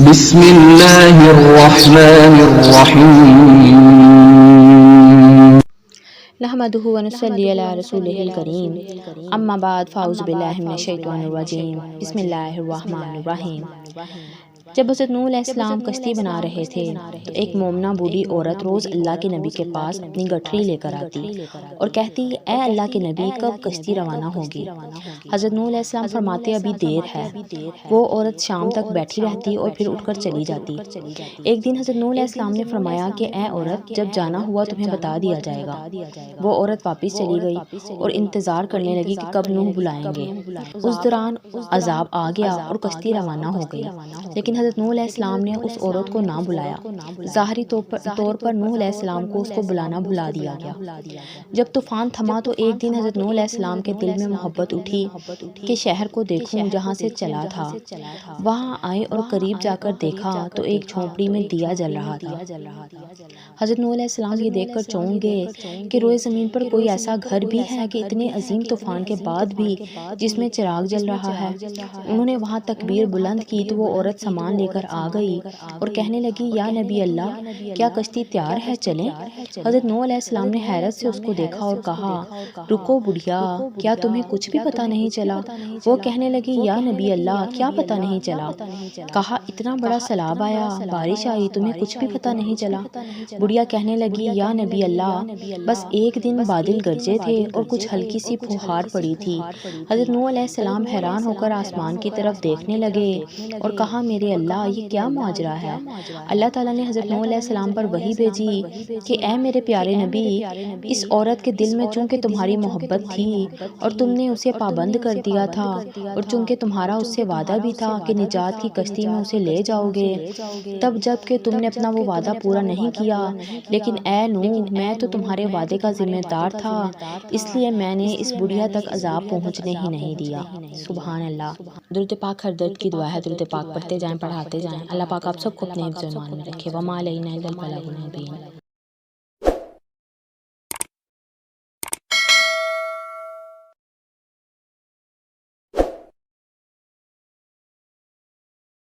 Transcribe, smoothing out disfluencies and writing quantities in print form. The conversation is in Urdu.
بسم اللہ الرحمن الرحیم نحمده ونصلی علی رسولہ الکریم اما بعد فاعوذ باللہ من الشیطان الرجیم بسم اللہ الرحمن الرحیم۔ جب حضرت نوح علیہ السلام کشتی بنا رہے تھے تو ایک مومنہ بوڑھی عورت روز اللہ کے نبی کے پاس اپنی گٹھری لے کر آتی اور کہتی، اے اللہ کے نبی، کب کشتی روانہ ہوگی؟ حضرت نوح علیہ السلام فرماتے، ابھی دیر ہے۔ وہ عورت شام تک بیٹھی رہتی اور پھر اٹھ کر چلی جاتی۔ ایک دن حضرت نوح علیہ السلام نے فرمایا کہ اے عورت، جب جانا ہوا تمہیں بتا دیا جائے گا۔ وہ عورت واپس چلی گئی اور انتظار کرنے لگی کہ کب نوح بلائیں گے۔ اس دوران عذاب آ گیا اور کشتی روانہ ہو گئی، لیکن حضرت نوح علیہ السلام نے اس عورت کو نہ بلایا۔ ظاہری طور پر نوح علیہ السلام کو اس کو بلانا بھلا دیا گیا۔ جب طوفان تھما تو ایک دن حضرت نوح علیہ السلام کے دل میں محبت اٹھی کہ شہر کو دیکھوں جہاں سے چلا تھا۔ وہاں آئے اور قریب جا کر دیکھا تو ایک جھونپڑی میں دیا جل رہا تھا۔ حضرت نوح علیہ السلام یہ دیکھ کر چونک گئے کہ روئے زمین پر کوئی ایسا گھر بھی ہے کہ اتنے عظیم طوفان کے بعد بھی جس میں چراغ جل رہا ہے۔ انہوں نے وہاں تکبیر بلند کی تو وہ عورت سامان لے کر آ گئی اور کہنے لگی، یا نبی اللہ، کیا کشتی تیار ہے، چلیں؟ حضرت نوح علیہ السلام نے حیرت سے اس کو دیکھا اور کہا، رکو بڑھیا، کیا تمہیں کچھ بھی پتہ نہیں چلا؟ وہ کہنے لگی، یا نبی اللہ، کیا پتہ نہیں چلا؟ کہا، اتنا بڑا سیلاب آیا، بارش آئی، تمہیں کچھ بھی پتہ نہیں چلا؟ بڑھیا کہنے لگی، یا نبی اللہ، بس ایک دن بادل گرجے تھے اور کچھ ہلکی سی پھوہار پڑی تھی۔ حضرت نوح علیہ السلام حیران ہو کر آسمان کی طرف دیکھنے لگے اور کہا، میرے اللہ، یہ کیا ماجرا ہے؟ اللہ تعالیٰ نے حضرت نوح علیہ السلام پر وحی بھیجی کہ اے میرے پیارے نبی، اس عورت کے دل میں چونکہ تمہاری محبت تھی اور تم نے اسے پابند کر دیا تھا، اور چونکہ تمہارا اس سے وعدہ بھی تھا کہ نجات کی کشتی میں اسے لے جاؤ گے، تب جب کہ تم نے اپنا وہ وعدہ پورا نہیں کیا، لیکن اے نوح، میں تو تمہارے وعدے کا ذمہ دار تھا، اس لیے میں نے اس بڑھیا تک عذاب پہنچنے ہی نہیں دیا۔ سبحان اللہ۔ درود پاک ہر درد کی دعا ہے، درود پاک پڑھتے جائیں، پڑھاتے جائیں۔ اللہ پاک آپ سب کو اپنے حفظ و ایمان میں رکھے۔ وما علینا الا البلاغ المبین۔